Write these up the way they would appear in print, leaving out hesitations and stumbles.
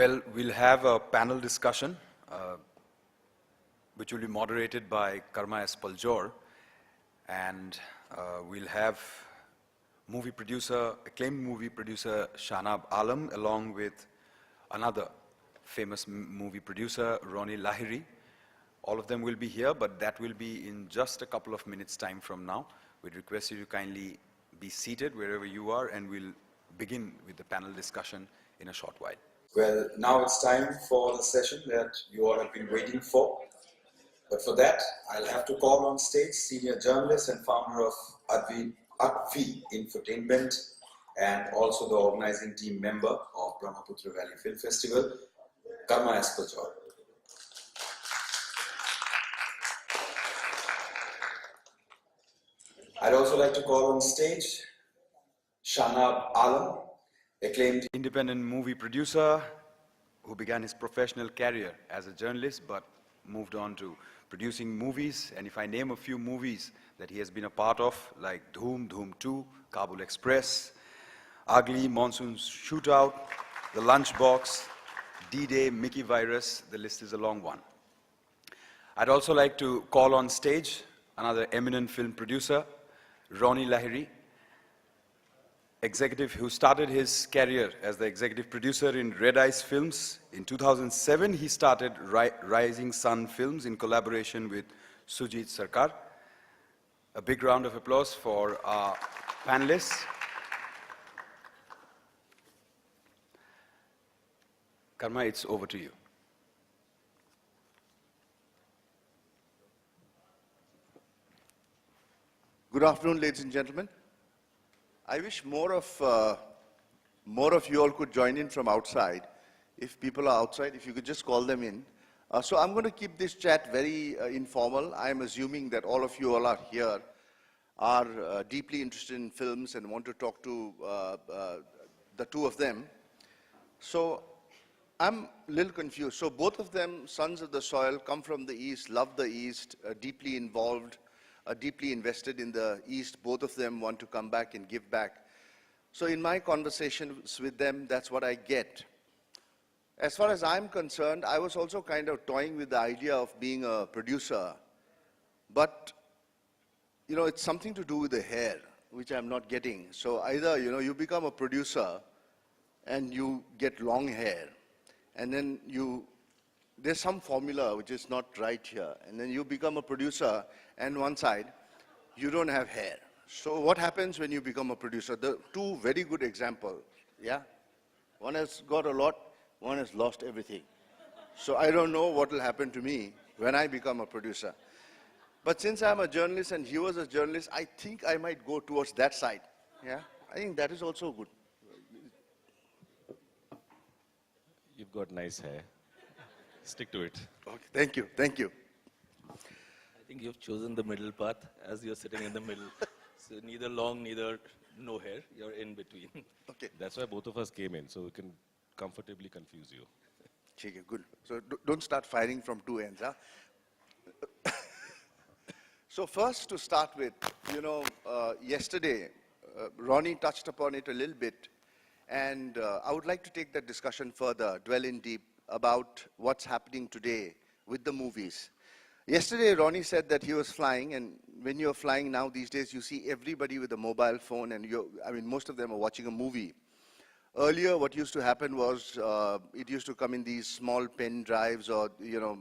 Well, we'll have a panel discussion, which will be moderated by Karma S. Paljor, and we'll have acclaimed movie producer Shahnaab Alam, along with another famous movie producer, Ronnie Lahiri. All of them will be here, but that will be in just a couple of minutes' time from now. We'd request you to kindly be seated wherever you are, and we'll begin with the panel discussion in a short while. Well, now it's time for the session that you all have been waiting for. But for that, I'll have to call on stage senior journalist and founder of Acclaimed Infotainment, and also the organizing team member of Brahmaputra Valley Film Festival, Karma S. Paljor. I'd also like to call on stage Shahnaab Alam, acclaimed independent movie producer who began his professional career as a journalist but moved on to producing movies. And if I name a few movies that he has been a part of, like Dhoom, Dhoom 2, Kabul Express, Ugly, Monsoon Shootout, The Lunchbox, D-Day, Mickey Virus, the list is a long one. I'd also like to call on stage another eminent film producer, Ronnie Lahiri, who started his career as the executive producer in Red Ice Films. In 2007, he started Rising Sun Films in collaboration with Sujit Sarkar. A big round of applause for our panelists. Karma, it's over to you. Good afternoon, ladies and gentlemen. I wish more of you all could join in from outside. If people are outside, if you could just call them in. So I'm going to keep this chat very informal. I'm assuming that all of you all are here, are deeply interested in films and want to talk to the two of them. So I'm a little confused. So both of them, sons of the soil, come from the East, love the East, deeply involved, deeply invested in the East. Both of them want to come back and give back. So in my conversations with them, that's what I get. As far as I'm concerned, I was also kind of toying with the idea of being a producer. But, you know, it's something to do with the hair, which I'm not getting. So either, you know, you become a producer and you get long hair, and then there's some formula which is not right here. And then you become a producer, and one side, you don't have hair. So what happens when you become a producer? The two very good examples, yeah? One has got a lot, one has lost everything. So I don't know what will happen to me when I become a producer. But since I'm a journalist and he was a journalist, I think I might go towards that side, yeah? I think that is also good. You've got nice hair. Stick to it. Okay, thank you, thank you. I think you've chosen the middle path as you're sitting in the middle. So neither long, neither no hair, you're in between. Okay. That's why both of us came in, so we can comfortably confuse you. Okay, good. So don't start firing from two ends, huh? So first to start with, you know, yesterday, Ronnie touched upon it a little bit, and I would like to take that discussion further, dwell in deep about what's happening today with the movies. Yesterday, Ronnie said that he was flying, and when you're flying now these days, you see everybody with a mobile phone, and most of them are watching a movie. Earlier, what used to happen was it used to come in these small pen drives or, you know,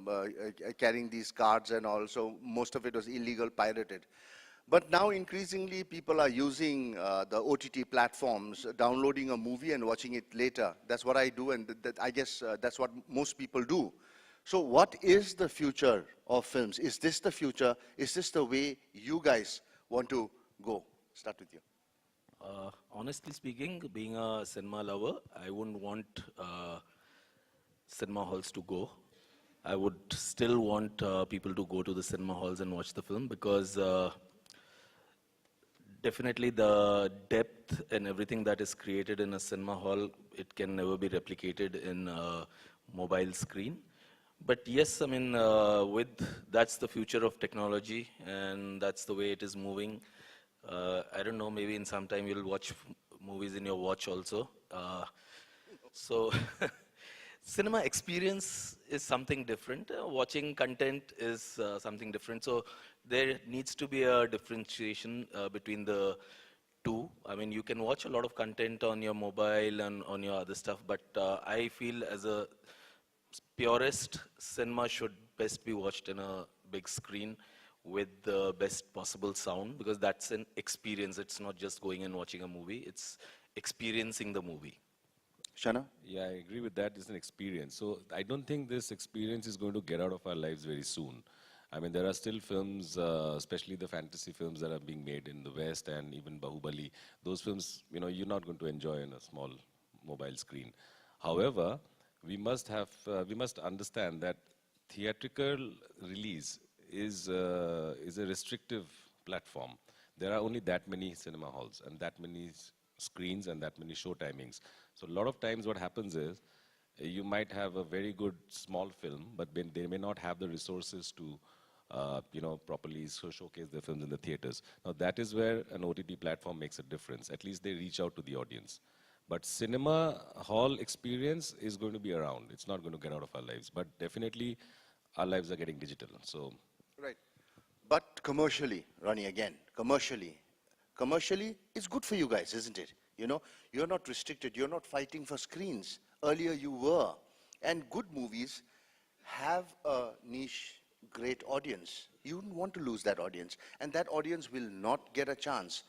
carrying these cards and all, so most of it was illegal, pirated. But now increasingly people are using the OTT platforms, downloading a movie and watching it later. That's what I do, and I guess that's what most people do. So what is the future of films? Is this the future? Is this the way you guys want to go? Start with you. Honestly speaking, being a cinema lover, I wouldn't want cinema halls to go. I would still want people to go to the cinema halls and watch the film, because definitely the depth and everything that is created in a cinema hall, it can never be replicated in a mobile screen. But yes, I mean, that's the future of technology, and that's the way it is moving. I don't know, maybe in some time you'll watch movies in your watch also. So Cinema experience is something different. Watching content is something different. So there needs to be a differentiation between the two. I mean, you can watch a lot of content on your mobile and on your other stuff, but I feel as a purest, cinema should best be watched in a big screen with the best possible sound, because that's an experience. It's not just going and watching a movie, it's experiencing the movie. Shana? Yeah, I agree with that. It's an experience. So I don't think this experience is going to get out of our lives very soon. I mean, there are still films, especially the fantasy films that are being made in the West and even Bahubali. Those films, you know, you're not going to enjoy on a small mobile screen. However, we must understand that theatrical release is a restrictive platform. There are only that many cinema halls and that many screens and that many show timings. So a lot of times what happens is you might have a very good small film, but they may not have the resources to you know, properly showcase their films in the theaters. Now that is where an OTT platform makes a difference. At least they reach out to the audience. But cinema hall experience is going to be around. It's not going to get out of our lives. But definitely our lives are getting digital. So Right. But commercially, Ronnie, again, commercially, it's good for you guys, isn't it? You know, you're not restricted, you're not fighting for screens. Earlier you were. And good movies have a niche, great audience. You wouldn't want to lose that audience. And that audience will not get a chance.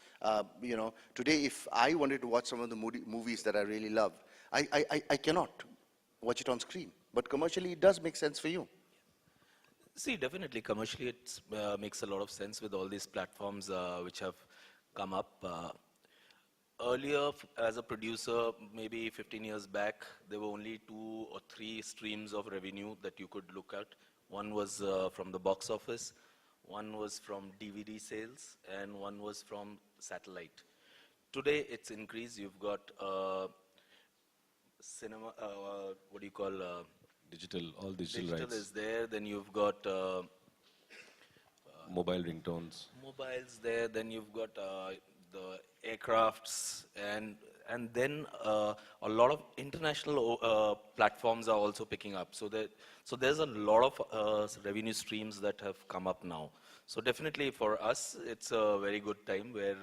You know, today if I wanted to watch some of the movies that I really love, I cannot watch it on screen. But commercially, it does make sense for you. See, definitely commercially it makes a lot of sense with all these platforms which have come up. Earlier, as a producer, maybe 15 years back, there were only 2 or 3 streams of revenue that you could look at. One was from the box office, one was from DVD sales, and one was from satellite. Today, it's increased. You've got cinema, what do you call, digital, all digital digital rights, is there. Then you've got mobile ringtones. mobiles there, then you've got the aircrafts, and then a lot of international platforms are also picking up. So there's a lot of revenue streams that have come up now. So definitely for us, it's a very good time where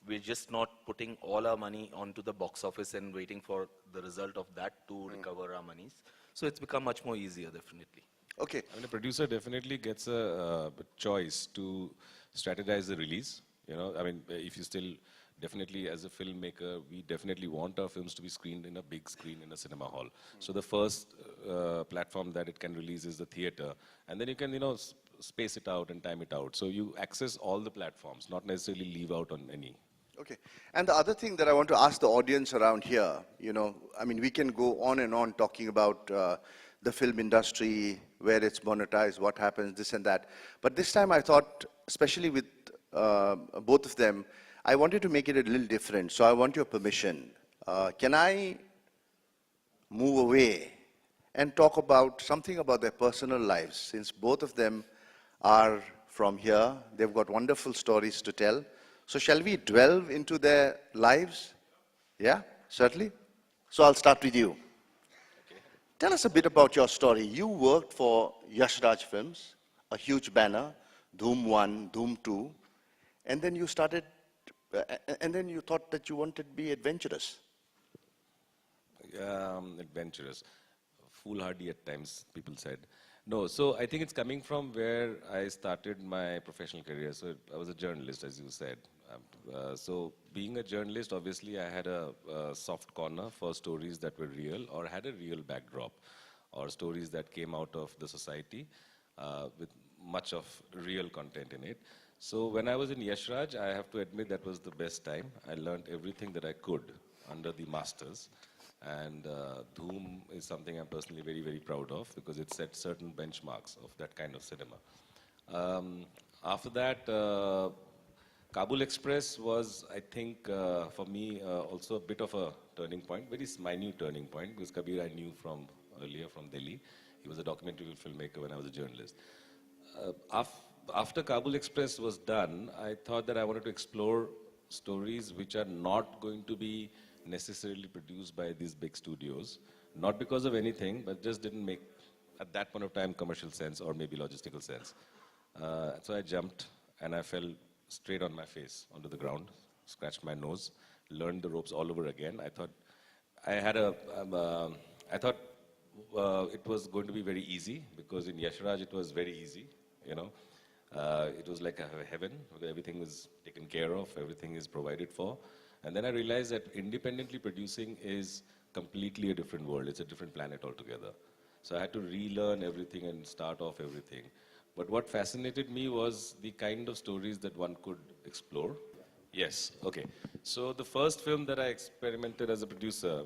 we're just not putting all our money onto the box office and waiting for the result of that to recover our monies. So it's become much more easier, definitely. Okay. I mean, a producer definitely gets a choice to strategize the release. You know, I mean, if you still definitely, as a filmmaker, we definitely want our films to be screened in a big screen in a cinema hall. So the first platform that it can release is the theater, and then you can, you know, space it out and time it out. So you access all the platforms, not necessarily leave out on any. Okay. And the other thing that I want to ask the audience around here, you know, I mean, we can go on and on talking about the film industry, where it's monetized, what happens, this and that. But this time I thought, especially with both of them, I wanted to make it a little different. So I want your permission. Can I move away and talk about something about their personal lives, since both of them are from here. They've got wonderful stories to tell. So shall we delve into their lives? Yeah, certainly. So I'll start with you. Okay. Tell us a bit about your story. You worked for Yash Raj Films, a huge banner, Dhoom 1, Dhoom 2, and then you started, and then you thought that you wanted to be adventurous. Adventurous, foolhardy at times, people said. No, so I think it's coming from where I started my professional career. So I was a journalist, as you said. So being a journalist, obviously I had a soft corner for stories that were real or had a real backdrop, or stories that came out of the society with much of real content in it. So when I was in Yash Raj, I have to admit that was the best time. I learned everything that I could under the masters. And Dhoom is something I'm personally very, very proud of, because it set certain benchmarks of that kind of cinema. After that, Kabul Express was, I think, for me, also a bit of a turning point, very minute turning point, because Kabir I knew from earlier from Delhi. He was a documentary filmmaker when I was a journalist. After Kabul Express was done, I thought that I wanted to explore stories which are not going to be necessarily produced by these big studios, Not because of anything, but just didn't make, at that point of time, commercial sense or maybe logistical sense. So I jumped and I fell straight on my face onto the ground, scratched my nose, learned the ropes all over again. I thought I thought it was going to be very easy because in Yashraj it was very easy, you know. It was like a heaven, where everything was taken care of, everything is provided for. And then I realized that independently producing is completely a different world. It's a different planet altogether. So I had to relearn everything and start off everything. But what fascinated me was the kind of stories that one could explore. Yes, okay. So the first film that I experimented as a producer,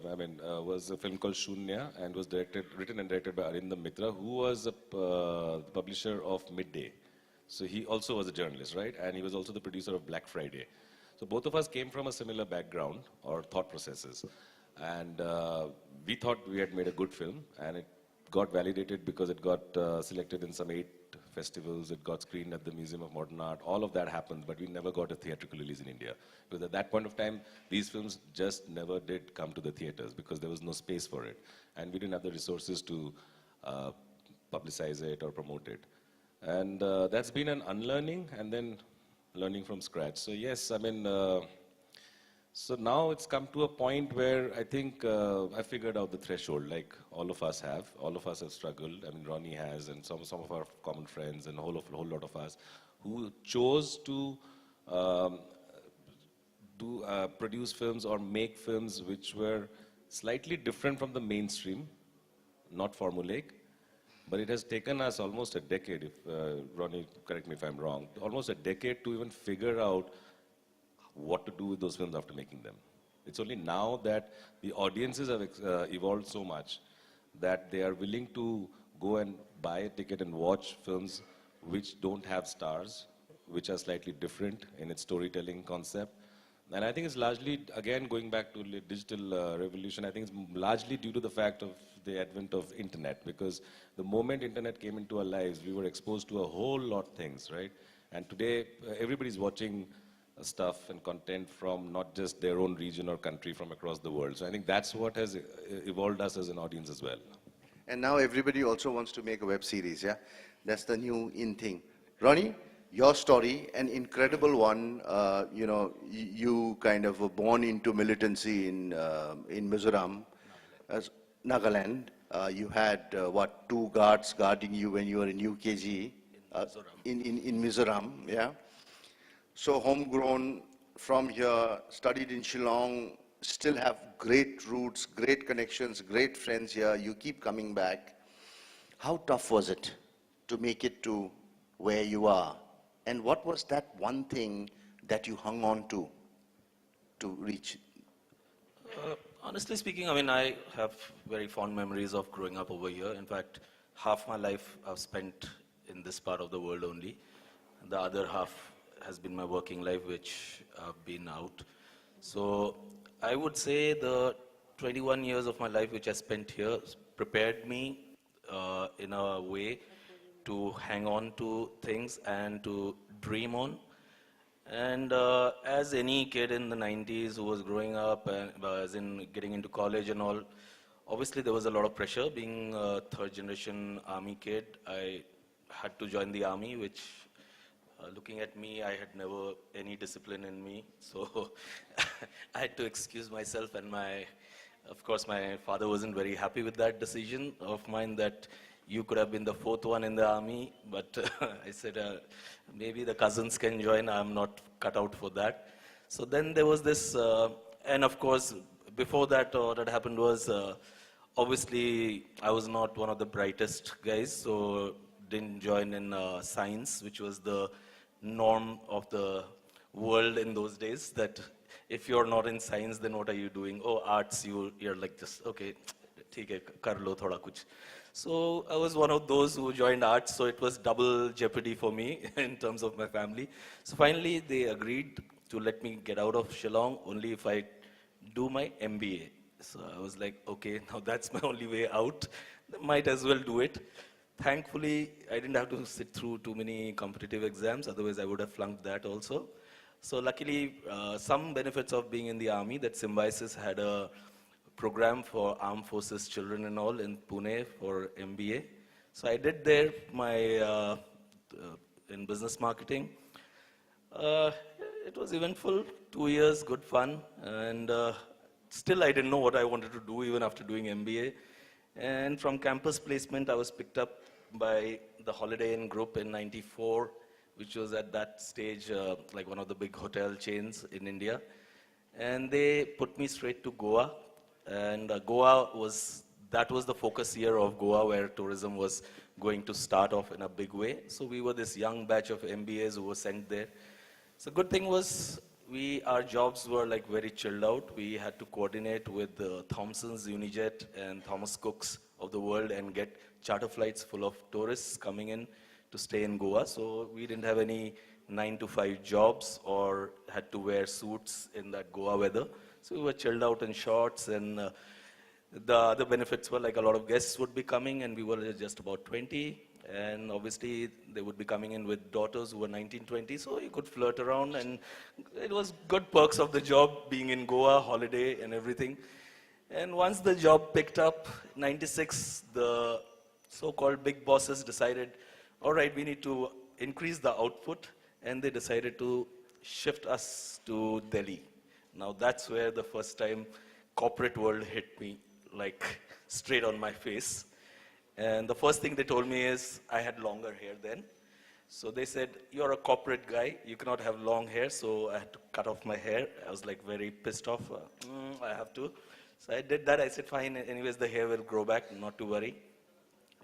was a film called Shunya and was written and directed by Arindam Mitra, who was a publisher of Midday. So he also was a journalist, right? And he was also the producer of Black Friday. So both of us came from a similar background or thought processes. And we thought we had made a good film, and it got validated because it got selected in some 8 festivals, it got screened at the Museum of Modern Art, all of that happened, but we never got a theatrical release in India. Because at that point of time, these films just never did come to the theaters because there was no space for it. And we didn't have the resources to publicize it or promote it. And that's been an unlearning and then learning from scratch. So yes, so now it's come to a point where I think I figured out the threshold, like all of us have. All of us have struggled. I mean, Ronnie has, and some of our common friends, and a whole lot of us who chose to produce films or make films which were slightly different from the mainstream, not formulaic. But it has taken us almost a decade, if Ronnie, correct me if I'm wrong, almost a decade to even figure out what to do with those films after making them. It's only now that the audiences have evolved so much that they are willing to go and buy a ticket and watch films which don't have stars, which are slightly different in its storytelling concept. And I think it's largely, again, going back to the digital revolution, I think it's largely due to the fact of the advent of internet, because the moment internet came into our lives, we were exposed to a whole lot of things, right? And today, everybody's watching stuff and content from not just their own region or country, from across the world. So I think that's what has evolved us as an audience as well. And now everybody also wants to make a web series, yeah? That's the new in thing. Ronnie, your story, an incredible one. You kind of were born into militancy in Mizoram, as Nagaland. You had, 2 guards guarding you when you were in UKG, in Mizoram, yeah? So homegrown from here, studied in Shillong, still have great roots, great connections, great friends here. You keep coming back. How tough was it to make it to where you are? And what was that one thing that you hung on to reach? Honestly speaking, I have very fond memories of growing up over here. In fact, half my life I've spent in this part of the world only. The other half has been my working life, which I've been out. So I would say the 21 years of my life which I spent here prepared me in a way to hang on to things and to dream on. And as any kid in the 90s who was growing up, as in getting into college and all, obviously there was a lot of pressure. Being a 3rd generation army kid, I had to join the army, which looking at me, I had never any discipline in me. So I had to excuse myself, and of course my father wasn't very happy with that decision of mine that you could have been the 4th one in the army, but I said, maybe the cousins can join, I'm not cut out for that. So then there was this, and of course, before that, what had happened was, obviously, I was not one of the brightest guys, so didn't join in science, which was the norm of the world in those days, that if you're not in science, then what are you doing? Oh, arts, you're like just, okay, theek hai, kar lo thoda kuch. So I was one of those who joined arts, so it was double jeopardy for me in terms of my family. So finally, they agreed to let me get out of Shillong only if I do my MBA. So I was like, okay, now that's my only way out. Might as well do it. Thankfully, I didn't have to sit through too many competitive exams, otherwise I would have flunked that also. So luckily, some benefits of being in the army, that Symbiosis had a program for armed forces children and all in Pune for MBA. So I did there my in business marketing. Uh, it was eventful, 2 years, good fun, and still I didn't know what I wanted to do even after doing MBA. And from campus placement, I was picked up by the Holiday Inn Group in '94, which was at that stage like one of the big hotel chains in India. And they put me straight to Goa. And that was the focus year of Goa, where tourism was going to start off in a big way. So we were this young batch of MBAs who were sent there. So good thing was our jobs were like very chilled out. We had to coordinate with the Thomsons, Unijet, and Thomas Cooks of the world and get charter flights full of tourists coming in to stay in Goa. So we didn't have any 9 to 5 jobs or had to wear suits in that Goa weather. So we were chilled out in shorts, and the other benefits were like a lot of guests would be coming, and we were just about 20. And obviously, they would be coming in with daughters who were 19, 20, so you could flirt around, and it was good perks of the job, being in Goa, holiday, and everything. And once the job picked up, '96, the so-called big bosses decided, all right, we need to increase the output, and they decided to shift us to Delhi. Now, that's where the first time corporate world hit me, like straight on my face. And the first thing they told me is, I had longer hair then. So they said, you're a corporate guy, you cannot have long hair, so I had to cut off my hair. I was like very pissed off, I have to. So I did that, I said, fine, anyways, the hair will grow back, not to worry.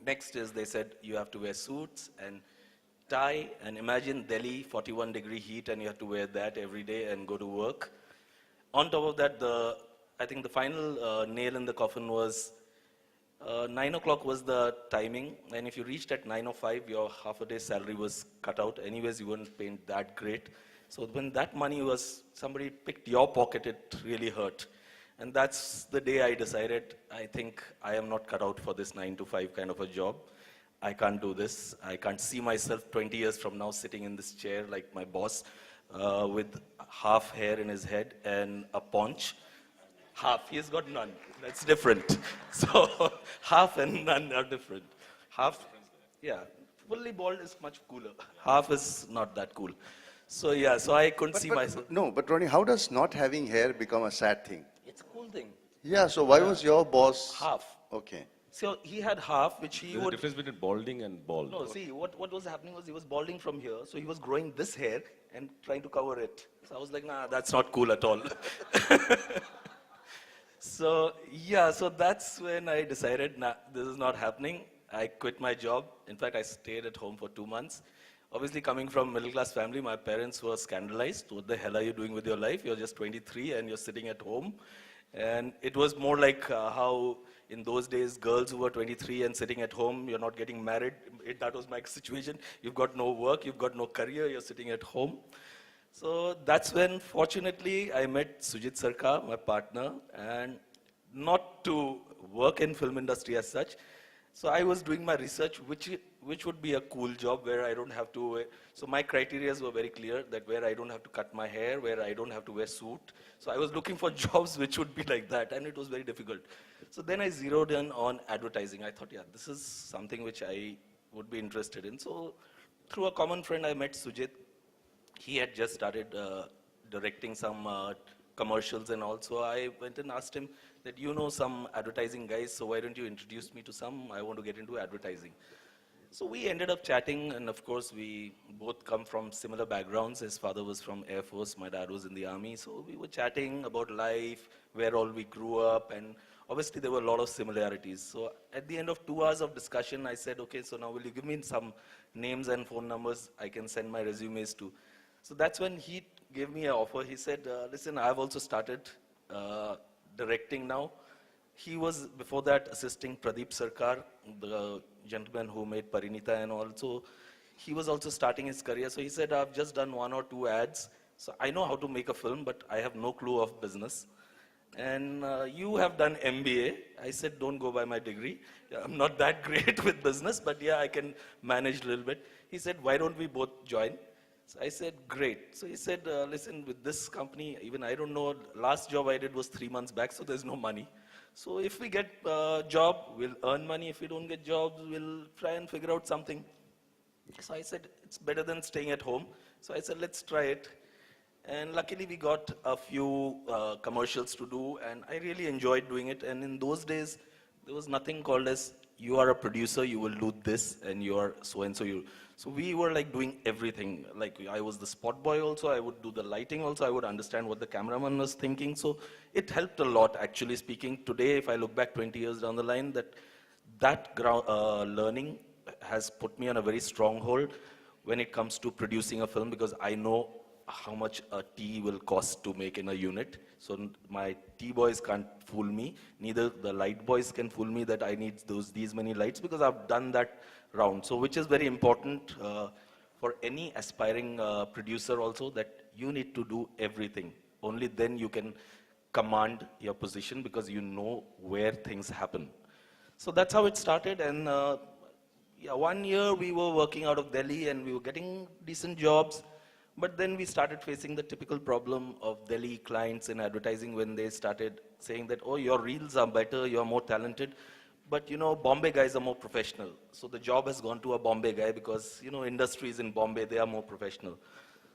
Next is, they said, you have to wear suits and tie, and imagine Delhi, 41-degree heat, and you have to wear that every day and go to work. On top of that, I think the final nail in the coffin was 9 o'clock was the timing, and if you reached at 9:05, your half a day's salary was cut out. Anyways, you weren't paid that great. So when that money was, somebody picked your pocket, it really hurt. And that's the day I decided, I think I am not cut out for this 9 to 5 kind of a job. I can't do this. I can't see myself 20 years from now sitting in this chair like my boss with half hair in his head and a paunch. Half, he's got none. That's different. So half and none are different. Half, yeah, fully bald is much cooler. Half is not that cool. So yeah, so I couldn't see myself. No, but Ronnie, how does not having hair become a sad thing? It's a cool thing. Yeah, so why was your boss... Half. Okay. So he had half, which he There's a would... difference between balding and bald. No, see, what was happening was he was balding from here, so he was growing this hair and trying to cover it. So I was like, nah, that's not cool at all. So, yeah, so that's when I decided, nah, this is not happening. I quit my job. In fact, I stayed at home for 2 months. Obviously, coming from a middle-class family, my parents were scandalized. What the hell are you doing with your life? You're just 23 and you're sitting at home. And it was more like how in those days, girls who were 23 and sitting at home, you're not getting married. That was my situation. You've got no work, you've got no career, you're sitting at home. So that's when, fortunately, I met Sujit Sarkar, my partner, and not to work in film industry as such. So I was doing my research, which would be a cool job where I don't have to, so my criteria were very clear, that where I don't have to cut my hair, where I don't have to wear suit. So I was looking for jobs which would be like that, and it was very difficult. So then I zeroed in on advertising. I thought, yeah, this is something which I would be interested in. So through a common friend, I met Sujit. He had just started directing some commercials, and also I went and asked him that, you know some advertising guys, so why don't you introduce me to some? I want to get into advertising. So we ended up chatting, and of course we both come from similar backgrounds. His father was from Air Force, my dad was in the army, so we were chatting about life, where all we grew up, and obviously there were a lot of similarities. So at the end of 2 hours of discussion, I said, okay, so now will you give me some names and phone numbers I can send my resumes to? So that's when he gave me an offer. He said, listen, I've also started directing now. He was, before that, assisting Pradeep Sarkar, the gentleman who made Parinita and all. So he was also starting his career. So he said, I've just done 1 or 2 ads. So I know how to make a film, but I have no clue of business. And you have done MBA. I said, don't go by my degree. I'm not that great with business, but yeah, I can manage a little bit. He said, why don't we both join? So I said, great. So he said, listen, with this company, even I don't know, last job I did was 3 months back, so there's no money. So if we get a job, we'll earn money. If we don't get jobs, we'll try and figure out something. So I said, it's better than staying at home. So I said, let's try it. And luckily we got a few commercials to do, and I really enjoyed doing it. And in those days, there was nothing called as, you are a producer, you will do this, and you are so-and-so. So we were like doing everything. Like I was the spot boy also, I would do the lighting also, I would understand what the cameraman was thinking. So it helped a lot, actually speaking. Today, if I look back 20 years down the line, that learning has put me on a very strong hold when it comes to producing a film, because I know how much a tea will cost to make in a unit. So my tea boys can't fool me. Neither the light boys can fool me that I need these many lights, because I've done that round. So which is very important for any aspiring producer also, that you need to do everything. Only then you can command your position, because you know where things happen. So that's how it started. And yeah, 1 year we were working out of Delhi and we were getting decent jobs. But then we started facing the typical problem of Delhi clients in advertising, when they started saying that, oh, your reels are better, you're more talented. But you know, Bombay guys are more professional. So the job has gone to a Bombay guy, because you know, industries in Bombay, they are more professional.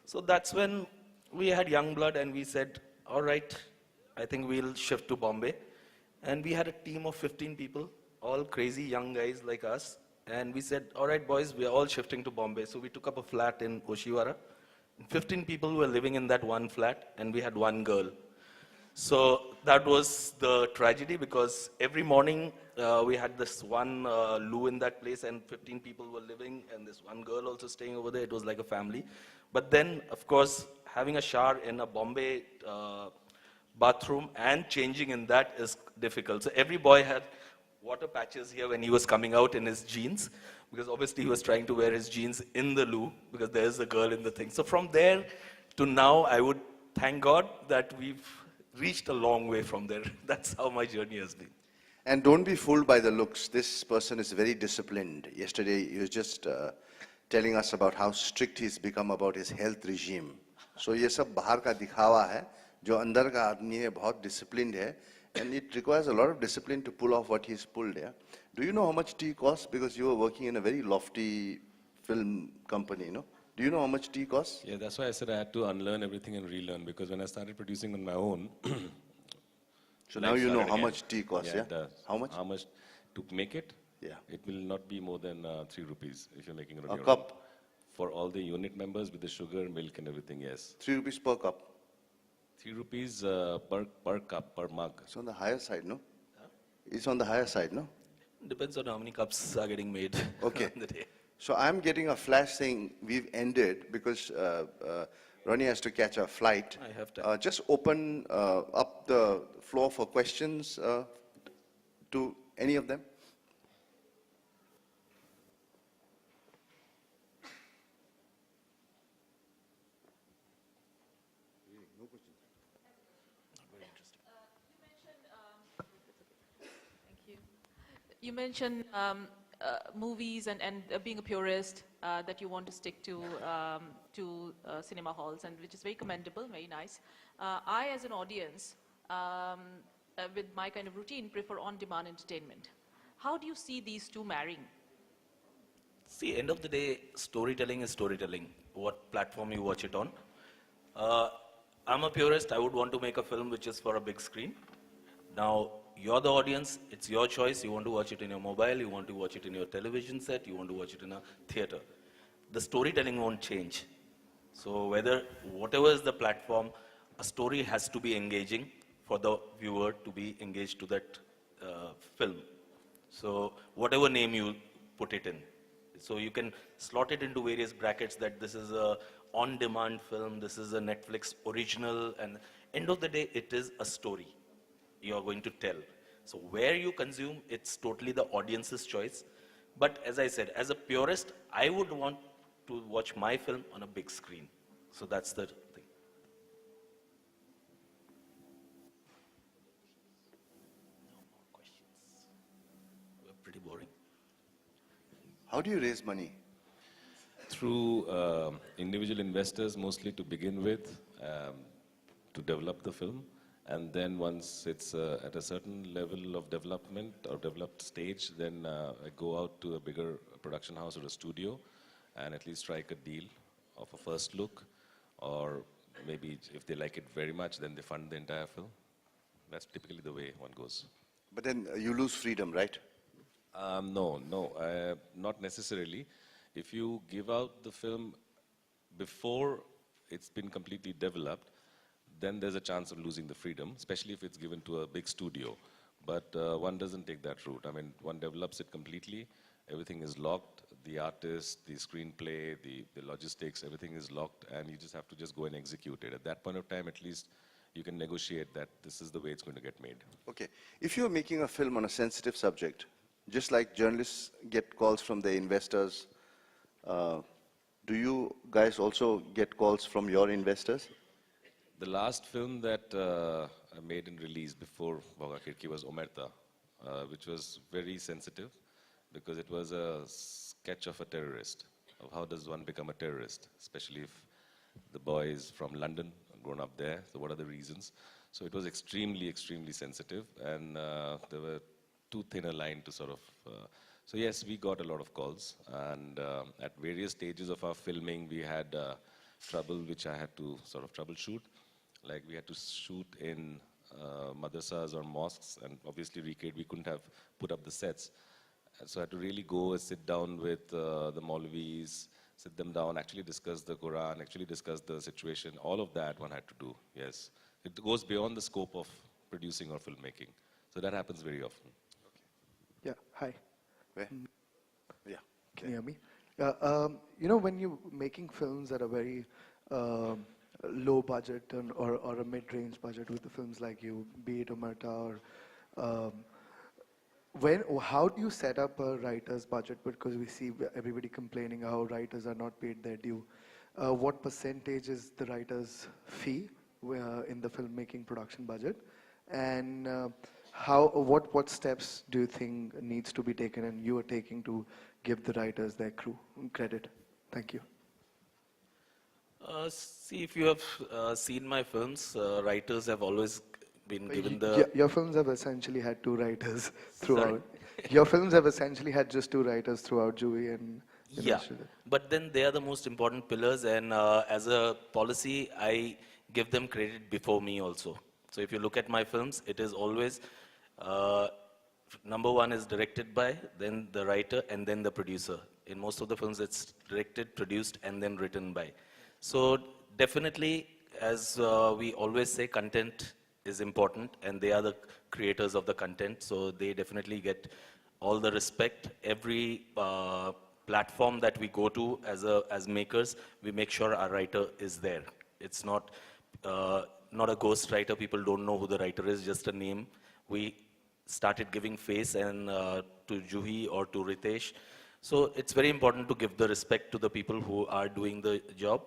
So that's when we had young blood and we said, all right, I think we'll shift to Bombay. And we had a team of 15 people, all crazy young guys like us. And we said, all right, boys, we are all shifting to Bombay. So we took up a flat in Oshiwara. 15 people were living in that one flat, and we had one girl. So that was the tragedy, because every morning we had this one loo in that place, and 15 people were living, and this one girl also staying over there. It was like a family. But then, of course, having a shower in a Bombay bathroom and changing in that is difficult. So every boy had water patches here when he was coming out in his jeans, because obviously he was trying to wear his jeans in the loo, because there's a girl in the thing. So from there to now, I would thank God that we've reached a long way from there. That's how my journey has been. And don't be fooled by the looks. This person is very disciplined. Yesterday, he was just telling us about how strict he's become about his health regime. So ये सब बाहर का दिखावा है, जो अंदर का आदमी है बहुत disciplined है, and it requires a lot of discipline to pull off what he's pulled. Yeah? Do you know how much tea costs? Because you were working in a very lofty film company, you know? Do you know how much tea costs? Yeah, that's why I said I had to unlearn everything and relearn, because when I started producing on my own, So now life you know started how again. much tea costs, yeah? It does. How much? How much to make it? Yeah. It will not be more than 3 rupees if you're making it on A your cup. own. For all the unit members with the sugar, milk and everything, yes. 3 rupees per cup. 3 rupees per cup, per mug. It's on the higher side, no? It's on the higher side, no? Depends on how many cups are getting made Okay. on the day. So I'm getting a flash saying we've ended, because Ronnie has to catch a flight. I have time. Just open up the floor for questions to any of them. You mentioned movies and being a purist, that you want to stick to cinema halls, and which is very commendable, very nice. I, as an audience, with my kind of routine, prefer on-demand entertainment. How do you see these two marrying? See, end of the day, storytelling is storytelling. What platform you watch it on. I'm a purist. I would want to make a film which is for a big screen. Now, you're the audience. It's your choice. You want to watch it in your mobile. You want to watch it in your television set. You want to watch it in a theater. The storytelling won't change. So whatever is the platform, a story has to be engaging for the viewer to be engaged to that film. So whatever name you put it in. So you can slot it into various brackets, that this is a on-demand film, this is a Netflix original, and end of the day, it is a story you're going to tell. So where you consume, it's totally the audience's choice. But as I said, as a purist, I would want to watch my film on a big screen. So that's the thing. No more questions. We're pretty boring. How do you raise money? Through individual investors, mostly to begin with, to develop the film. And then once it's at a certain level of development or developed stage, then I go out to a bigger production house or a studio and at least strike a deal of a first look, or maybe if they like it very much, then they fund the entire film. That's typically the way one goes. But then you lose freedom, right? No, not necessarily. If you give out the film before it's been completely developed, then there's a chance of losing the freedom, especially if it's given to a big studio. But one doesn't take that route. I mean, one develops it completely. Everything is locked. The artist, the screenplay, the logistics, everything is locked, and you just have to just go and execute it. At that point of time, at least, you can negotiate that this is the way it's going to get made. Okay. If you're making a film on a sensitive subject, just like journalists get calls from their investors, do you guys also get calls from your investors? The last film that I made and released before Bhoga Khirki was Omerta, which was very sensitive because it was a sketch of a terrorist, of how does one become a terrorist, especially if the boy is from London, grown up there, so what are the reasons? So it was extremely, extremely sensitive, and there were too thin a line to sort of... so yes, we got a lot of calls, and at various stages of our filming, we had trouble which I had to sort of troubleshoot. Like we had to shoot in madrasas or mosques, and obviously we couldn't have put up the sets. And so I had to really go and sit down with the Maulvis, sit them down, actually discuss the Quran, actually discuss the situation. All of that one had to do, yes. It goes beyond the scope of producing or filmmaking. So that happens very often. Yeah, hi. Where? Yeah. Can you hear me? Yeah, you know, when you're making films that are very low budget or a mid-range budget with the films like you, be it Omerta or how do you set up a writer's budget? Because we see everybody complaining how writers are not paid their due. What percentage is the writer's fee in the filmmaking production budget? And what steps do you think needs to be taken and you are taking to give the writers their credit? Thank you. See, if you have seen my films, writers have always been given the... Your films have essentially had two writers throughout. Sorry? Your films have essentially had just two writers throughout, Juhi and... Yeah, but then they are the most important pillars, and as a policy, I give them credit before me also. So if you look at my films, it is always number one is directed by, then the writer, and then the producer. In most of the films, it's directed, produced, and then written by. So definitely, as we always say, content is important, and they are the creators of the content, so they definitely get all the respect. Every platform that we go to as makers, we make sure our writer is there. It's not a ghost writer. People don't know who the writer is, just a name. We started giving face and to Juhi or to Ritesh. So it's very important to give the respect to the people who are doing the job.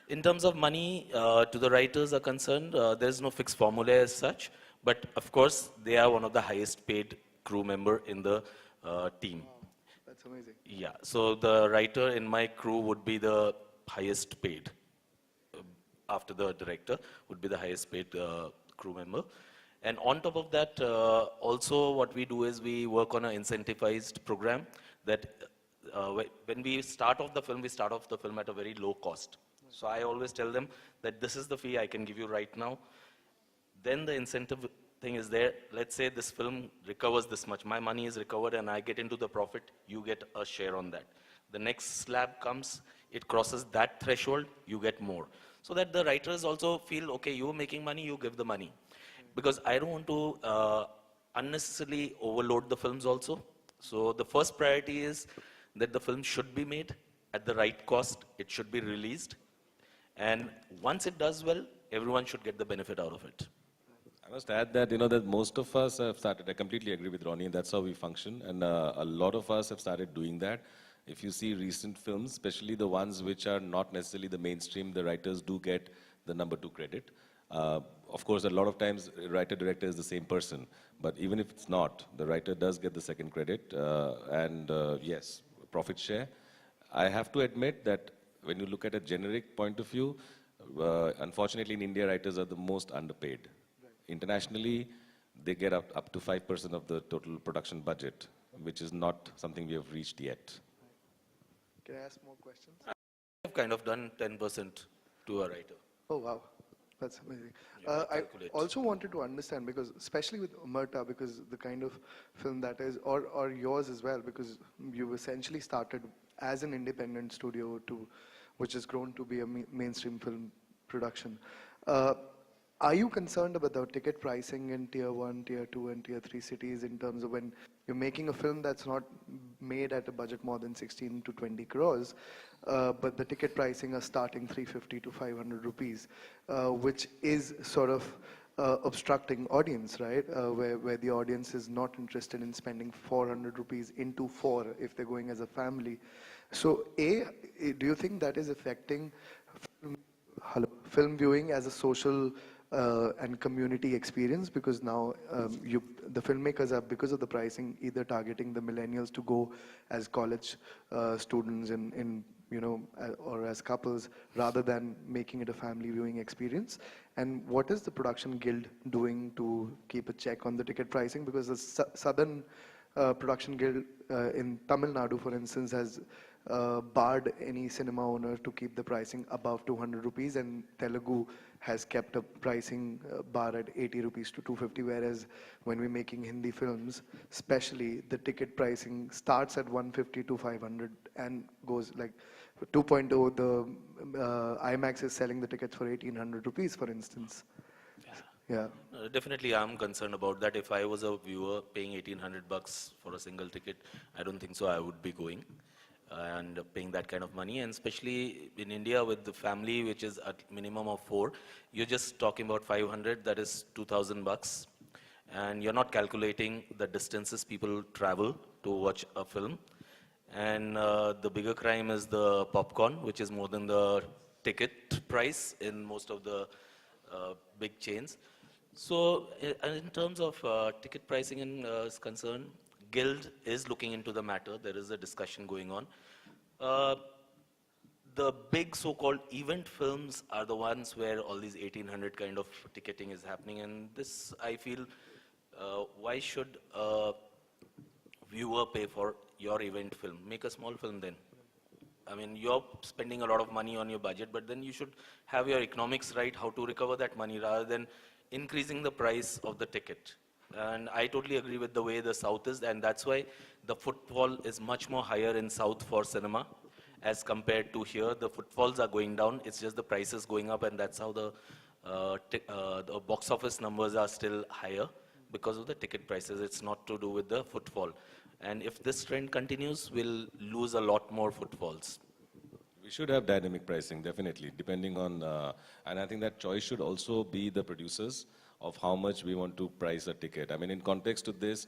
In terms of money, to the writers are concerned, there's no fixed formula as such, but of course, they are one of the highest paid crew member in the team. Wow, that's amazing. Yeah, so the writer in my crew would be the highest paid. After the director, would be the highest paid crew member. And on top of that, also what we do is we work on an incentivized program that when we start off the film at a very low cost. So I always tell them that this is the fee I can give you right now. Then the incentive thing is there. Let's say this film recovers this much. My money is recovered and I get into the profit. You get a share on that. The next slab comes, it crosses that threshold, you get more. So that the writers also feel, okay, you're making money, you give the money. Because I don't want to unnecessarily overload the films also. So the first priority is that the film should be made at the right cost. It should be released. And once it does well, everyone should get the benefit out of it. I must add that, that most of us have started, I completely agree with Ronnie, that's how we function, and a lot of us have started doing that. If you see recent films, especially the ones which are not necessarily the mainstream, the writers do get the number 2 credit. Of course, a lot of times, writer-director is the same person, but even if it's not, the writer does get the second credit, and yes, profit share. I have to admit that when you look at a generic point of view, unfortunately in India, writers are the most underpaid. internationally, they get up to 5% of the total production budget, which is not something we have reached yet. Can I ask more questions? I've kind of done 10% to a writer. Oh, wow. That's amazing. I I calculate. also wanted to understand, because especially with Omerta, because the kind of film that is, or yours as well, because you essentially started as an independent studio which has grown to be a mainstream film production. Are you concerned about the ticket pricing in tier 1, tier 2, and tier 3 cities in terms of when you're making a film that's not made at a budget more than 16 to 20 crores, but the ticket pricing are starting 350 to 500 rupees, which is sort of obstructing audience, right? Where the audience is not interested in spending 400 rupees into 4 if they're going as a family. So, do you think that is affecting film viewing as a social and community experience? Because now the filmmakers are, because of the pricing, either targeting the millennials to go as college students or as couples, rather than making it a family viewing experience. And what is the production guild doing to keep a check on the ticket pricing? Because the Southern Production Guild in Tamil Nadu, for instance, has barred any cinema owner to keep the pricing above 200 rupees, and Telugu has kept a pricing bar at 80 rupees to 250, whereas when we're making Hindi films, especially, the ticket pricing starts at 150 to 500 and goes like 2.0, the IMAX is selling the tickets for 1800 rupees, for instance. Yeah. Definitely, I'm concerned about that. If I was a viewer paying 1800 bucks for a single ticket, I don't think so I would be going and paying that kind of money. And especially in India with the family, which is at minimum of 4, you're just talking about 500, that is 2000 bucks. And you're not calculating the distances people travel to watch a film. And the bigger crime is the popcorn, which is more than the ticket price in most of the big chains. So in terms of ticket pricing is concerned, Guild is looking into the matter. There is a discussion going on. The big so-called event films are the ones where all these 1800 kind of ticketing is happening. And this, I feel, why should a viewer pay for your event film? Make a small film then. I mean, you're spending a lot of money on your budget, but then you should have your economics right, how to recover that money, rather than increasing the price of the ticket. And I totally agree with the way the South is, and that's why the footfall is much more higher in South for cinema as compared to here. The footfalls are going down, it's just the prices going up, and that's how the box office numbers are still higher because of the ticket prices. It's not to do with the footfall. And if this trend continues, we'll lose a lot more footfalls. We should have dynamic pricing, definitely, depending on, and I think that choice should also be the producers of how much we want to price a ticket. I mean, in context to this,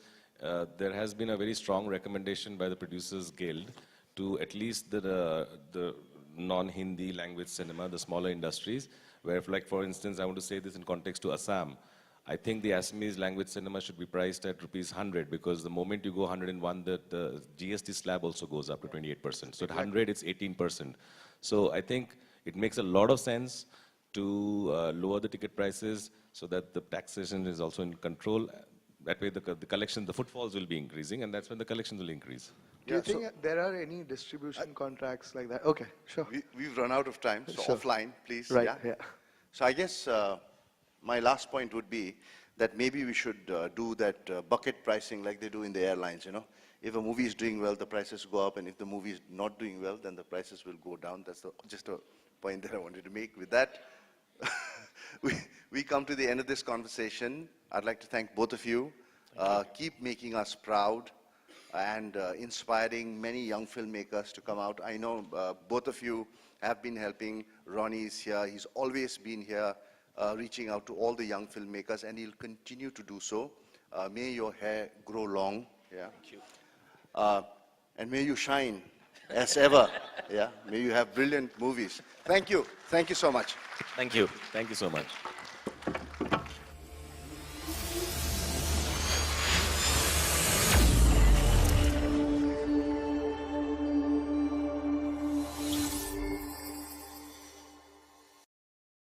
there has been a very strong recommendation by the Producers Guild to at least the non-Hindi language cinema, the smaller industries, where, like, for instance, I want to say this in context to Assam. I think the Assamese language cinema should be priced at rupees 100, because the moment you go 101, the GST slab also goes up to 28%. So at 100, it's 18%. So I think it makes a lot of sense to lower the ticket prices so that the taxation is also in control. That way the collection, the footfalls will be increasing, and that's when the collections will increase. Do you think there are any distribution contracts like that? Okay, sure. We've run out of time, so Sure. offline, please. Right, yeah. So I guess my last point would be that maybe we should do that bucket pricing like they do in the airlines, you know. If a movie is doing well, the prices go up, and if the movie is not doing well, then the prices will go down. That's just a point that I wanted to make. With that, we come to the end of this conversation. I'd like to thank both of you. Keep making us proud and inspiring many young filmmakers to come out. I know both of you have been helping. Ronnie is here. He's always been here, reaching out to all the young filmmakers, and he'll continue to do so. May your hair grow long. Yeah. Thank you. And may you shine as ever. Yeah. May you have brilliant movies. Thank you. Thank you so much. Thank you. Thank you so much.